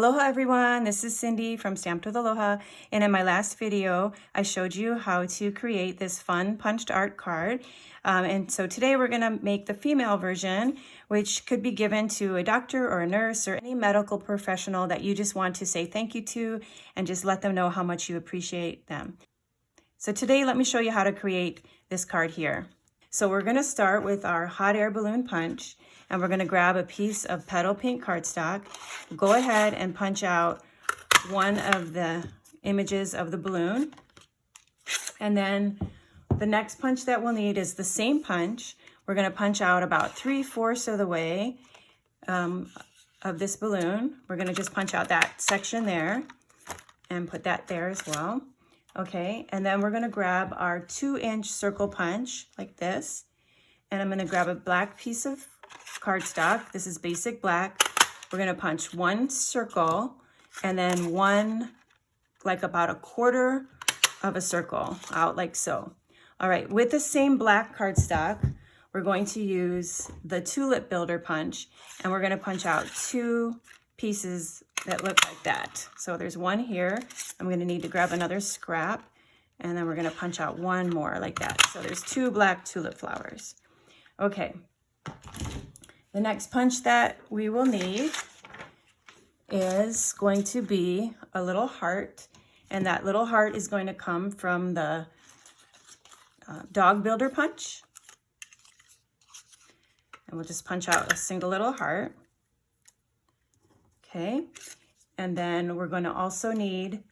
Aloha everyone, this is Cindy from Stamped with Aloha, and in my last video I showed you how to create this fun punched art card. And so today we're going to make the female version, which could be given to a doctor or a nurse or any medical professional that you just want to say thank you to and just let them know how much you appreciate them. So today let me show you how to create this card here. So we're going to start with our hot air balloon punch, and we're going to grab a piece of petal pink cardstock. Go ahead and punch out one of the images of the balloon. And then the next punch that we'll need is the same punch. We're going to punch out about 3/4 of the way of this balloon. We're going to just punch out that section there and put that there as well. Okay, and then we're going to grab our 2-inch circle punch like this. And I'm going to grab a black piece of cardstock. This is basic black. We're going to punch one circle and then one, like about 1/4 of a circle out like so. All right, with the same black cardstock, we're going to use the tulip builder punch, and we're going to punch out 2 pieces that look like that. So there's one here. I'm going to need to grab another scrap, and then we're going to punch out one more like that. So there's 2 black tulip flowers. Okay. The next punch that we will need is going to be a little heart, and that little heart is going to come from the dog builder punch. And we'll just punch out a single little heart. Okay, and then we're going to also need,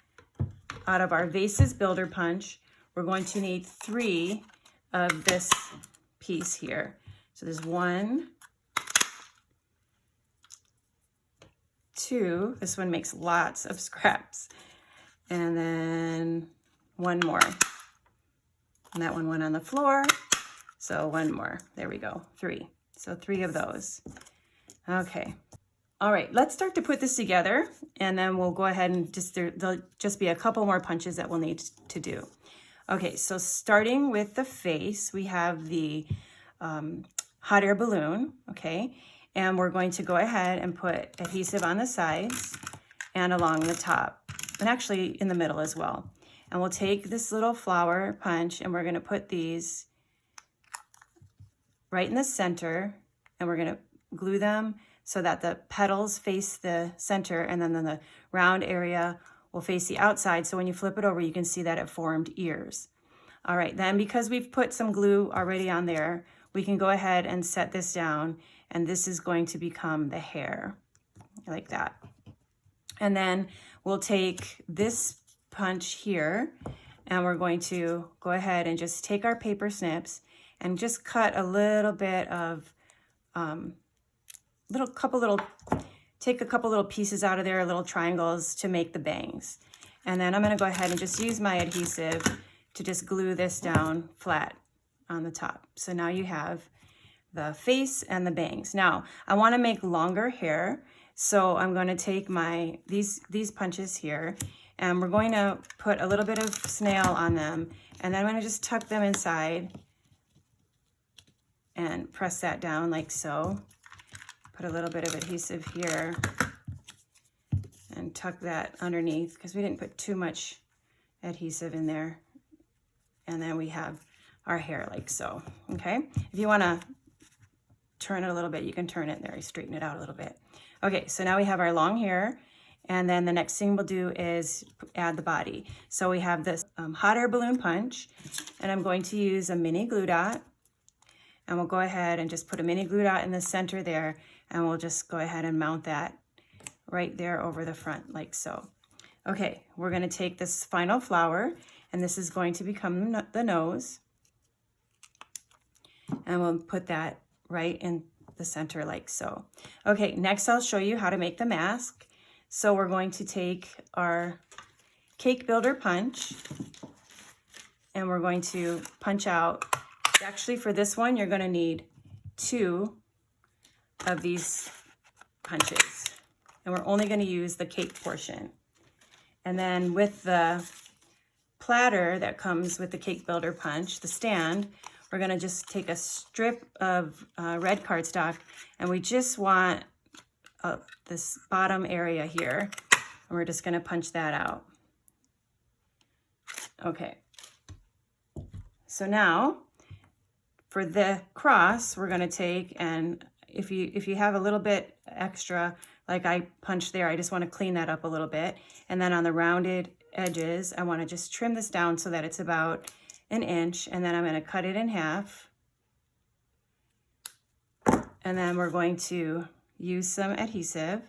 out of our vases builder punch, we're going to need 3 of this piece here. So there's 1, 2, this one makes lots of scraps, and then 1 more. And that one went on the floor, so 1 more. There we go, 3. So 3 of those. Okay. All right, let's start to put this together, and then we'll go ahead and there'll just be a couple more punches that we'll need to do. Okay, so starting with the face, we have the hot air balloon, okay? And we're going to go ahead and put adhesive on the sides and along the top, and actually in the middle as well. And we'll take this little flower punch, and we're gonna put these right in the center, and we're gonna glue them so that the petals face the center, and then the round area will face the outside. So when you flip it over, you can see that it formed ears. All right, then because we've put some glue already on there, we can go ahead and set this down, and this is going to become the hair, like that. And then we'll take this punch here, and we're going to go ahead and just take our paper snips and just cut a little bit of, take a couple little pieces out of there, little triangles to make the bangs. And then I'm gonna go ahead and just use my adhesive to just glue this down flat on the top. So now you have the face and the bangs. Now, I wanna make longer hair, so I'm gonna take these punches here, and we're going to put a little bit of snail on them, and then I'm gonna just tuck them inside and press that down like so. Put a little bit of adhesive here and tuck that underneath, because we didn't put too much adhesive in there. And then we have our hair like so, okay? If you wanna turn it a little bit, you can turn it there, straighten it out a little bit. Okay, so now we have our long hair, and then the next thing we'll do is add the body. So we have this hot air balloon punch, and I'm going to use a mini glue dot. And we'll go ahead and just put a mini glue dot in the center there, and we'll just go ahead and mount that right there over the front like so. Okay, we're gonna take this final flower, and this is going to become the nose. And we'll put that right in the center like so. Okay, next I'll show you how to make the mask. So we're going to take our cake builder punch, and we're going to punch out. Actually, for this one, you're going to need 2 of these punches, and we're only going to use the cake portion. And then with the platter that comes with the cake builder punch, the stand, we're going to just take a strip of red cardstock, and we just want this bottom area here. And we're just gonna punch that out. Okay. So now for the cross, we're gonna take, and if you have a little bit extra, like I punched there, I just wanna clean that up a little bit. And then on the rounded edges, I wanna just trim this down so that it's about 1 inch, and then I'm gonna cut it in half. And then we're going to use some adhesive.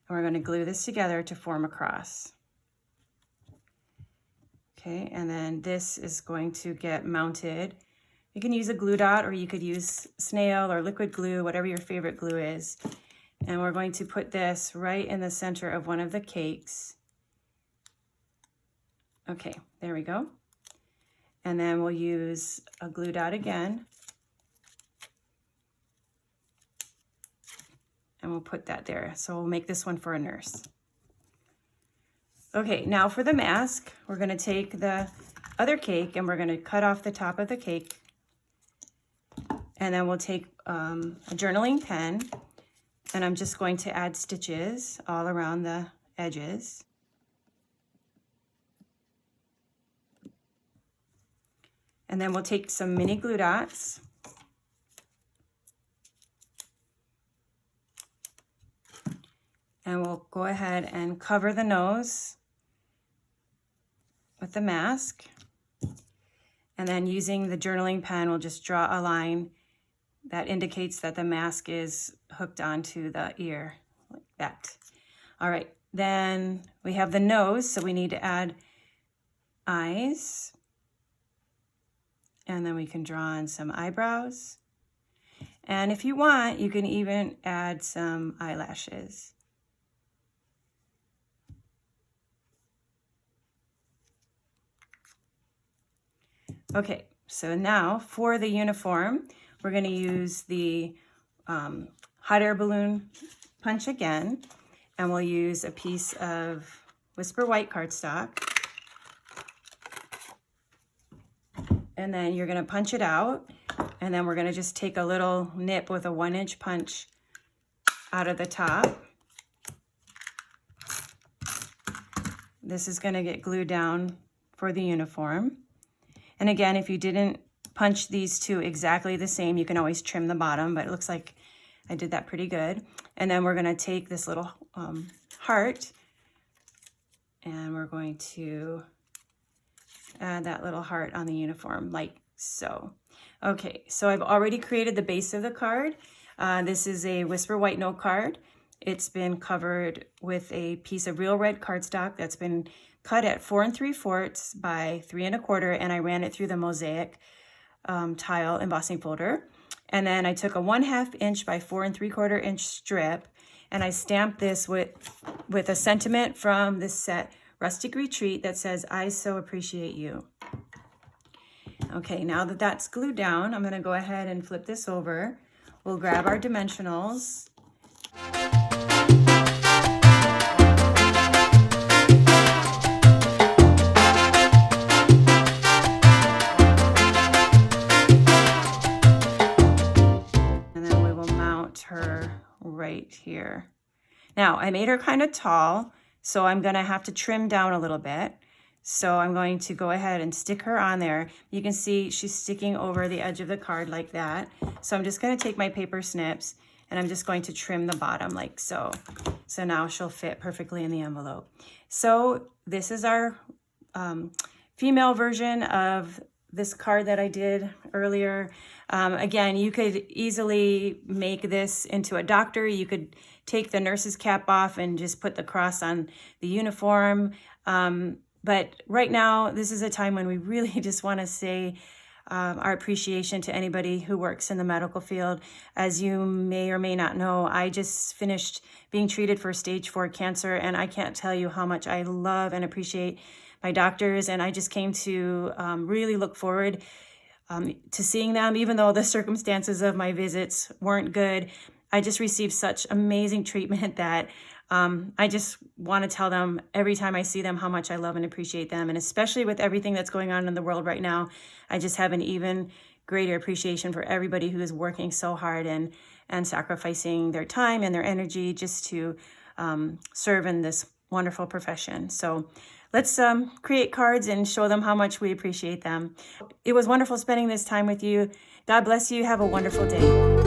And we're gonna glue this together to form a cross. Okay, and then this is going to get mounted. You can use a glue dot, or you could use snail or liquid glue, whatever your favorite glue is. And we're going to put this right in the center of one of the cakes. Okay, there we go. And then we'll use a glue dot again. And we'll put that there. So we'll make this one for a nurse. Okay, now for the mask, we're gonna take the other cake and we're gonna cut off the top of the cake. And then we'll take a journaling pen, and I'm just going to add stitches all around the edges. And then we'll take some mini glue dots. And we'll go ahead and cover the nose with the mask. And then using the journaling pen, we'll just draw a line that indicates that the mask is hooked onto the ear, like that. All right, then we have the nose, so we need to add eyes. And then we can draw on some eyebrows. And if you want, you can even add some eyelashes. Okay, so now for the uniform, we're going to use the hot air balloon punch again, and we'll use a piece of Whisper White cardstock. And then you're going to punch it out, and then we're going to just take a little nip with a 1-inch punch out of the top. This is going to get glued down for the uniform. And again, if you didn't punch these two exactly the same, you can always trim the bottom, but it looks like I did that pretty good. And then we're gonna take this little heart, and we're going to add that little heart on the uniform, like so. Okay, so I've already created the base of the card. This is a Whisper White note card. It's been covered with a piece of real red cardstock that's been cut at 4 3/4 by 3 1/4, and I ran it through the mosaic tile embossing folder. And then I took a 1/2 inch by 4 3/4 inch strip, and I stamped this with a sentiment from this set, Rustic Retreat, that says, "I so appreciate you." Okay, now that that's glued down, I'm gonna go ahead and flip this over. We'll grab our dimensionals. Her right here. Now I made her kind of tall, so I'm gonna have to trim down a little bit. So I'm going to go ahead and stick her on there. You can see she's sticking over the edge of the card like that. So I'm just gonna take my paper snips and I'm just going to trim the bottom like so. So now she'll fit perfectly in the envelope. So this is our female version of this card that I did earlier. Again, you could easily make this into a doctor. You could take the nurse's cap off and just put the cross on the uniform. But right now, this is a time when we really just want to say our appreciation to anybody who works in the medical field. As you may or may not know, I just finished being treated for stage 4 cancer, and I can't tell you how much I love and appreciate my doctors, and I just came to really look forward to seeing them. Even though the circumstances of my visits weren't good, I just received such amazing treatment that I just want to tell them every time I see them how much I love and appreciate them. And especially with everything that's going on in the world right now, I just have an even greater appreciation for everybody who is working so hard and sacrificing their time and their energy just to serve in this wonderful profession. So let's create cards and show them how much we appreciate them. It was wonderful spending this time with you. God bless you. Have a wonderful day.